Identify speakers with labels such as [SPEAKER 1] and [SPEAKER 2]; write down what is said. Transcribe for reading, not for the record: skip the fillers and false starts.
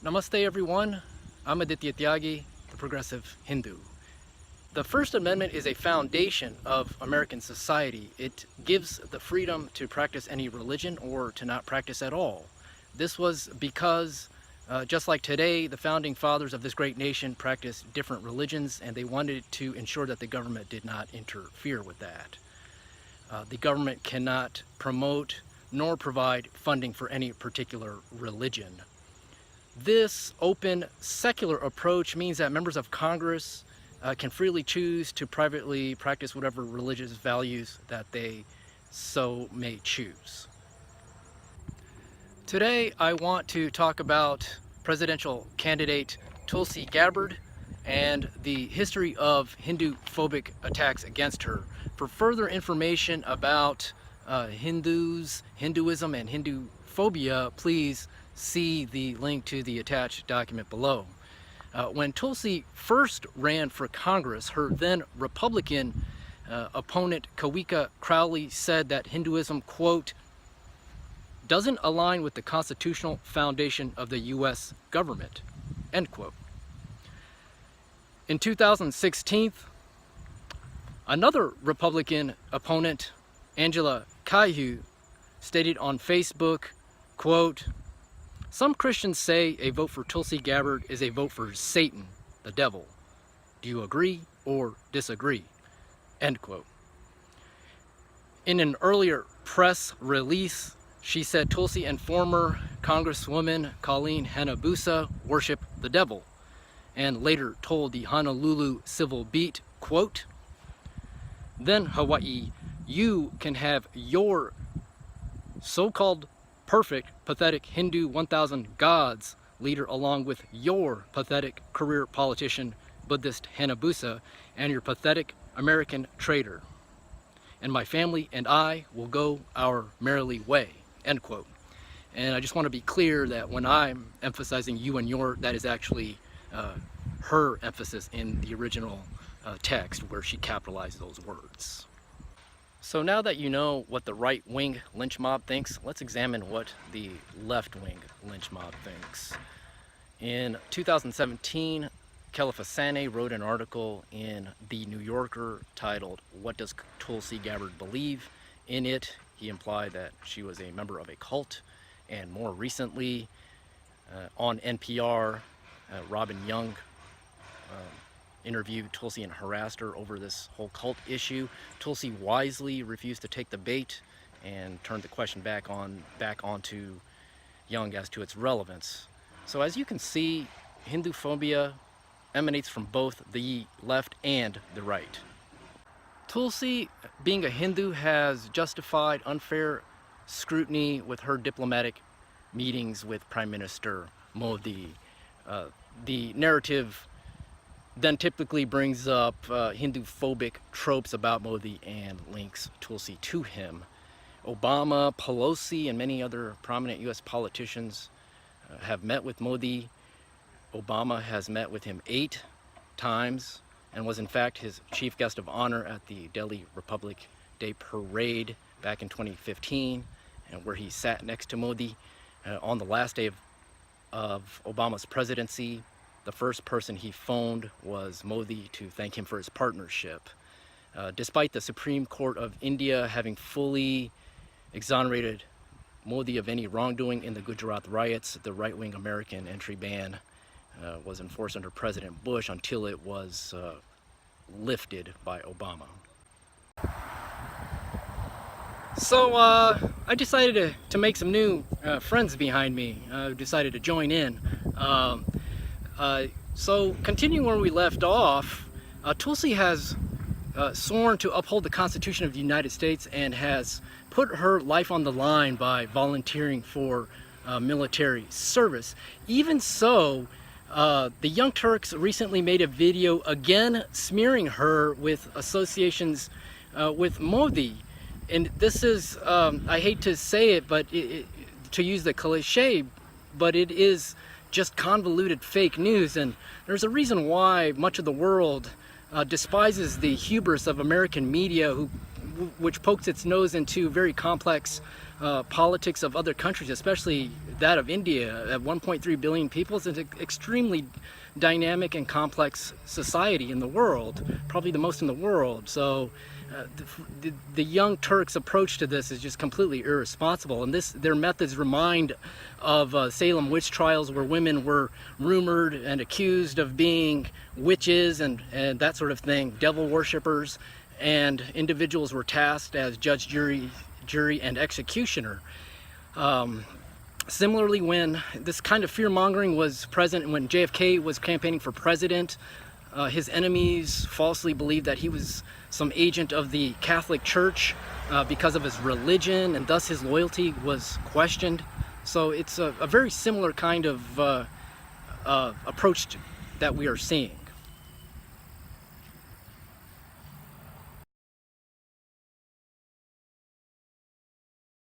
[SPEAKER 1] Namaste everyone, I'm Aditya Tyagi, the Progressive Hindu. The First Amendment is a foundation of American society. It gives the freedom to practice any religion or to not practice at all. This was because, just like today, the founding fathers of this great nation practiced different religions, and they wanted to ensure that the government did not interfere with that. The government cannot promote nor provide funding for any particular religion. This open, secular approach means that members of Congress can freely choose to privately practice whatever religious values that they so may choose. Today, I want to talk about presidential candidate Tulsi Gabbard and the history of Hindu-phobic attacks against her. For further information about Hinduism, and Hinduphobia, please see the link to the attached document below. When Tulsi first ran for Congress, her then Republican opponent Kelefa Crowley said that Hinduism, quote, doesn't align with the constitutional foundation of the U.S. government, end quote. In 2016, another Republican opponent, Angela Cailloux, stated on Facebook, quote, some Christians say a vote for Tulsi Gabbard is a vote for Satan, the devil. Do you agree or disagree? End quote. In an earlier press release, she said Tulsi and former Congresswoman Colleen Hanabusa worship the devil, and later told the Honolulu Civil Beat, quote, then Hawaii, you can have your so-called perfect, pathetic Hindu 1,000 gods leader along with your pathetic career politician, Buddhist Hanabusa, and your pathetic American traitor. And my family and I will go our merrily way, end quote. And I just want to be clear that when I'm emphasizing you and your, that is actually her emphasis in the original text where she capitalized those words. So now that you know what the right-wing lynch mob thinks, let's examine what the left-wing lynch mob thinks. In 2017, Kelefa Sanneh wrote an article in The New Yorker titled, What Does Tulsi Gabbard Believe? In it, he implied that she was a member of a cult, and more recently, on NPR, Robin Young interviewed Tulsi and harassed her over this whole cult issue. Tulsi wisely refused to take the bait and turned the question back onto Young as to its relevance. So as you can see, Hinduphobia emanates from both the left and the right. Tulsi, being a Hindu, has justified unfair scrutiny with her diplomatic meetings with Prime Minister Modi. The narrative then typically brings up Hindu-phobic tropes about Modi and links Tulsi to him. Obama, Pelosi, and many other prominent U.S. politicians have met with Modi. Obama has met with him 8 times and was in fact his chief guest of honor at the Delhi Republic Day Parade back in 2015, and where he sat next to Modi. On the last day of Obama's presidency, the first person he phoned was Modi to thank him for his partnership. Despite the Supreme Court of India having fully exonerated Modi of any wrongdoing in the Gujurat Riots, the right-wing American entry ban was enforced under President Bush until it was lifted by Obama. So I decided to make some new friends behind me. I decided to join in. So continuing where we left off, Tulsi has sworn to uphold the Constitution of the United States and has put her life on the line by volunteering for military service. Even so, the Young Turks recently made a video again smearing her with associations with Modi. And this is, I hate to say it, but to use the cliche, but it is just convoluted fake news. And there's a reason why much of the world despises the hubris of American media, which pokes its nose into very complex politics of other countries, especially that of India at 1.3 billion people. It's an extremely dynamic and complex society in the world, probably the most in the world. So the Young Turks' approach to this is just completely irresponsible, and their methods remind of Salem witch trials, where women were rumored and accused of being witches and that sort of thing, devil worshippers, and individuals were tasked as judge, jury, and executioner. Similarly, when this kind of fear-mongering was present when JFK was campaigning for president, his enemies falsely believed that he was some agent of the Catholic Church because of his religion, and thus his loyalty was questioned. So it's a very similar kind of approach that we are seeing.